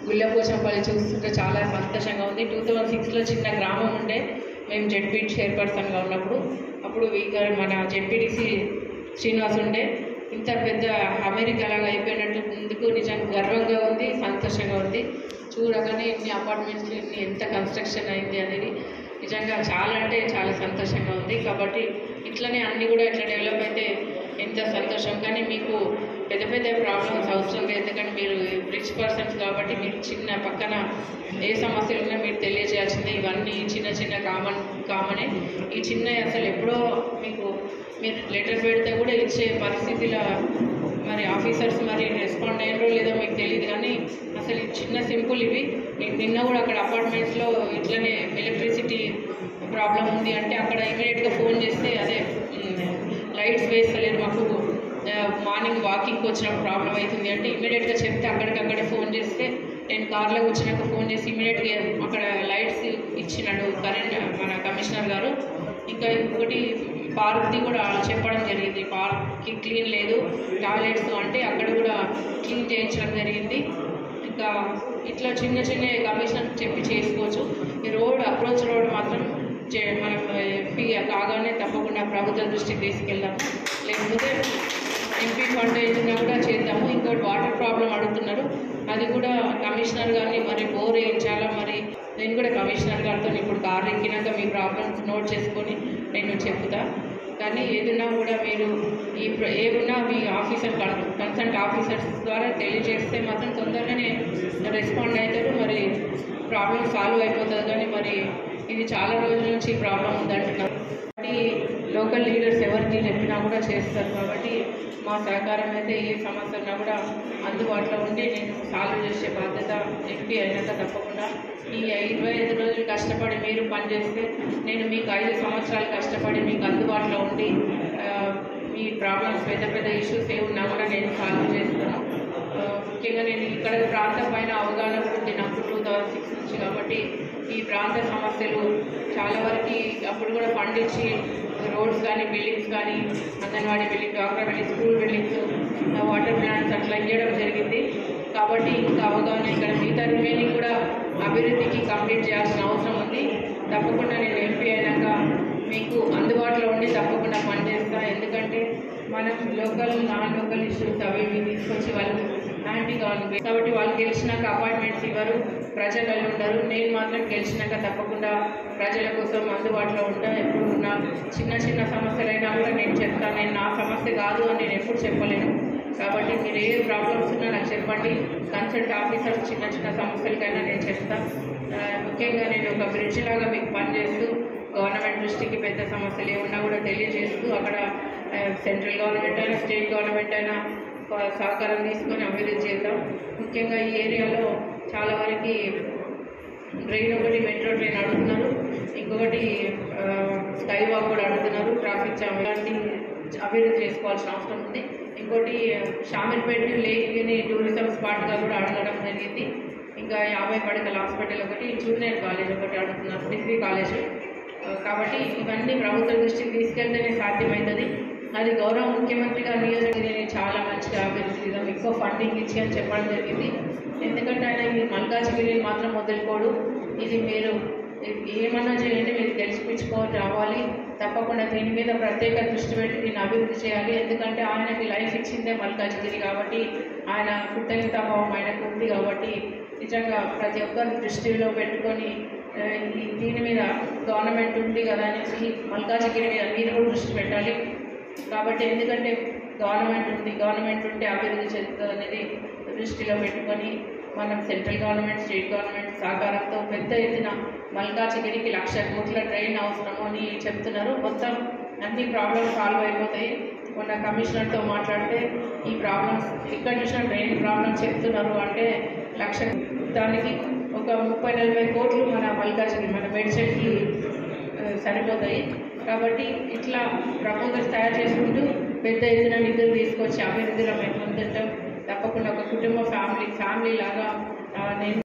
గుల్లపోచంపల్లి చూస్తుంటే చాలా సంతోషంగా ఉంది. 2006లో చిన్న గ్రామం ఉండే, మేము జెడ్పీ చైర్పర్సన్గా ఉన్నప్పుడు అప్పుడు మన జెడ్పీటీసీ శ్రీనివాస్ ఉండే. ఇంత పెద్ద అమెరికా లాగా అయిపోయినట్టు ముందుకు నిజంగా గర్వంగా ఉంది, సంతోషంగా ఉంది. చూడగానే ఇన్ని అపార్ట్మెంట్స్ ఎంత కన్స్ట్రక్షన్ అయింది అనేది నిజంగా చాలా అంటే చాలా సంతోషంగా ఉంది. కాబట్టి ఇట్లనే అన్నీ కూడా ఇట్లా డెవలప్ అయితే ఎంత సంతోషం. కానీ మీకు పెద్ద పెద్ద ప్రాబ్లమ్స్ అవసరం లేదు, ఎందుకంటే మీరు రిచ్ పర్సన్స్ కాబట్టి మీరు చిన్న పక్కన ఏ సమస్యలు ఉన్నా మీరు తెలియజేయాల్సిందే. ఇవన్నీ చిన్న చిన్న కామనే. ఈ చిన్న అసలు ఎప్పుడో మీరు లెటర్ పెడితే కూడా ఇచ్చే పరిస్థితిలో మరి ఆఫీసర్స్ మరి రెస్పాండ్ అయ్యారో లేదో మీకు తెలియదు. కానీ అసలు చిన్న సింపుల్ ఇవి. నిన్న కూడా అక్కడ అపార్ట్మెంట్స్లో ఇట్లనే ఎలక్ట్రిసిటీ ప్రాబ్లం ఉంది అంటే అక్కడ ఇమీడియట్గా ఫోన్ చేస్తే అదే లైట్స్ వేస్తలేరు, మాకు మార్నింగ్ వాకింగ్కి వచ్చినప్పుడు ప్రాబ్లం అవుతుంది అంటే ఇమీడియట్గా చెప్తే అక్కడికక్కడే ఫోన్ చేస్తే నేను కార్లో వచ్చినాక ఫోన్ చేసి ఇమీడియట్గా అక్కడ లైట్స్ ఇచ్చినాడు మన కమిషనర్ గారు. ఇంకా ఇంకోటి పార్క్ది కూడా చెప్పడం జరిగింది, పార్క్కి క్లీన్ లేదు టాయిలెట్స్ అంటే అక్కడ కూడా క్లీన్ చేయించడం జరిగింది. ఇంకా ఇట్లా చిన్న చిన్న కమిషనర్ చెప్పి చేసుకోవచ్చు. ఈ అప్రోచ్ రోడ్ మాత్రం మనం ఎంపీ కాగానే తప్పకుండా ప్రభుత్వ దృష్టికి తీసుకెళ్దాము, లేకపోతే ఎంపీ ఫండ్ ఏదైనా కూడా చేద్దాము. ఇంకోటి వాటర్ ప్రాబ్లం అడుగుతున్నారు, అది కూడా కమిషనర్ గారిని మరి బోర్ వేయించాలా, మరి నేను కూడా కమిషనర్ గారితో ఇప్పుడు కారు ఎక్కినాక మీ ప్రాబ్లమ్స్ నోట్ చేసుకొని నేను చెప్తా. కానీ ఏదన్నా కూడా మీరు ఏమున్నా మీ ఆఫీసర్ కన్సల్ట్ ఆఫీసర్స్ ద్వారా తెలియజేస్తే మాత్రం తొందరగానే రెస్పాండ్ అవుతారు, మరి ప్రాబ్లం సాల్వ్ అయిపోతుంది. కానీ మరి ఇది చాలా రోజుల నుంచి ప్రాబ్లం ఉందంటున్నారు. కాబట్టి లోకల్ లీడర్స్ ఎవరికి చెప్పినా కూడా చేస్తారు. కాబట్టి మా సహకారం అయితే ఏ సమస్యన్నా కూడా అందుబాటులో ఉండి నేను సాల్వ్ చేసే బాధ్యత ఎంపీ అయినాక తప్పకుండా. ఈ 25 రోజులు కష్టపడి మీరు పనిచేస్తే నేను మీకు 5 సంవత్సరాలు కష్టపడి మీకు అందుబాటులో ఉండి మీ ప్రాబ్లమ్స్ పెద్ద పెద్ద ఇష్యూస్ ఏమున్నా కూడా నేను సాల్వ్ చేస్తాను. ముఖ్యంగా నేను ఇక్కడ ప్రాంతం పైన అవగాహన ఉంది నాకు 2006 నుంచి. కాబట్టి ఈ ప్రాంత సమస్యలు చాలా వరకు అప్పుడు కూడా ఫండ్ ఇచ్చి రోడ్స్ కానీ బిల్డింగ్స్ కానీ anganwadi building, doctor building, school buildings, water plants అట్లా ఇవ్వడం జరిగింది. కాబట్టి ఇంకా అవగాహన ఇక్కడ మిగతా రిమైనింగ్ కూడా అభివృద్ధికి కంప్లీట్ చేయాల్సిన అవసరం ఉంది. తప్పకుండా నేను ఎంపీ అయినాక మీకు అందుబాటులో ఉండి తప్పకుండా పనిచేస్తాను. ఎందుకంటే మనం లోకల్ నాన్ లోకల్ ఇష్యూస్ అవి తీసుకొచ్చి వాళ్ళు యాంటీగా ఉంది కాబట్టి వాళ్ళు గెలిచినాక అపాయింట్మెంట్స్ ఇవ్వరు, ప్రజలు ఉండరు. నేను మాత్రం గెలిచినాక తప్పకుండా ప్రజల కోసం అందుబాటులో ఉంటాను. ఎప్పుడు నా చిన్న చిన్న సమస్యలైనా కూడా నేను చెప్తాను. నేను నా సమస్య కాదు అని నేను ఎప్పుడు చెప్పలేను. కాబట్టి మీరు ఏ ప్రాబ్లమ్స్ ఉన్నా నాకు చెప్పండి. కన్సల్ట్ ఆఫీసర్స్ చిన్న చిన్న సమస్యలకైనా నేను చెప్తాను. ముఖ్యంగా నేను ఒక బ్రిడ్జ్ లాగా మీకు పనిచేస్తూ గవర్నమెంట్ దృష్టికి పెద్ద సమస్యలు ఏమన్నా కూడా తెలియజేస్తూ అక్కడ సెంట్రల్ గవర్నమెంట్ అయినా స్టేట్ గవర్నమెంట్ అయినా సహకారం తీసుకొని అభివృద్ధి చేద్దాం. ముఖ్యంగా ఈ ఏరియాలో చాలా వరకు ట్రైన్ ఒకటి మెట్రో ట్రైన్ అడుగుతున్నారు, ఇంకొకటి స్కై వాక్ కూడా అడుగుతున్నారు, ట్రాఫిక్ జామ్ ఇలాంటి అభివృద్ధి చేసుకోవాల్సిన అవసరం ఉంది. ఇంకోటి షామీర్పేట లేక్ని టూరిజం స్పాట్గా కూడా అడగడం జరిగింది. ఇంకా 50 పడకల హాస్పిటల్ ఒకటి, జూనియర్ కాలేజ్ ఒకటి అడుగుతున్నారు, డిగ్రీ కాలేజ్. కాబట్టి ఇవన్నీ ప్రభుత్వ దృష్టికి తీసుకెళ్తేనే సాధ్యమవుతుంది. అది గౌరవ ముఖ్యమంత్రి గారు నియోజకవర్గాన్ని చాలా మంచిగా అభివృద్ధి చేద్దాం, ఎక్కువ ఫండింగ్ ఇచ్చి అని చెప్పడం జరిగింది. ఎందుకంటే ఆయన ఈ మల్కాజ్గిరిని మాత్రం వదులుకోడు. ఇది మీరు ఏమన్నా చేయాలంటే మీరు తెలిసిపించుకొని రావాలి. తప్పకుండా దీని మీద ప్రత్యేక దృష్టి పెట్టి దీన్ని అభివృద్ధి చేయాలి. ఎందుకంటే ఆయనకి లైఫ్ ఇచ్చిందే మల్కాజ్గిరి కాబట్టి, ఆయన కృతజ్ఞతాభావం ఆయనకు ఉంది. కాబట్టి నిజంగా ప్రతి ఒక్కరు దృష్టిలో పెట్టుకొని దీని మీద గవర్నమెంట్ ఉంది కదా అనేసి మల్కాజ్గిరి మీద మీరు కూడా దృష్టి పెట్టాలి. కాబట్టి ఎందుకంటే గవర్నమెంట్ ఉంటే అభివృద్ధి చెందుతుంది అనేది దృష్టిలో పెట్టుకొని మనం సెంట్రల్ గవర్నమెంట్, స్టేట్ గవర్నమెంట్ సహకారంతో పెద్ద ఎత్తున మల్కాజ్గిరికి 1,00,000 కోట్ల ట్రైన్ అవసరము అని చెప్తున్నారు. మొత్తం అన్ని ప్రాబ్లమ్స్ సాల్వ్ అయిపోతాయి. మొన్న కమిషనర్తో మాట్లాడితే ఈ ప్రాబ్లమ్స్ ఇక్కడ చూసిన ట్రైన్ ప్రాబ్లమ్స్ చెప్తున్నారు అంటే 1,00,000 దానికి ఒక 30-40 కోట్లు మన మల్కాజ్గిరి మన మెడిసిన్కి సరిపోతాయి. కాబట్టి ఇట్లా ప్రపోజల్స్ తయారు చేసుకుంటూ పెద్ద ఎత్తున నిధులు తీసుకొచ్చి అభివృద్ధిలో మేము ముందుంటాం. తప్పకుండా ఒక కుటుంబ ఫ్యామిలీ లాగా నేను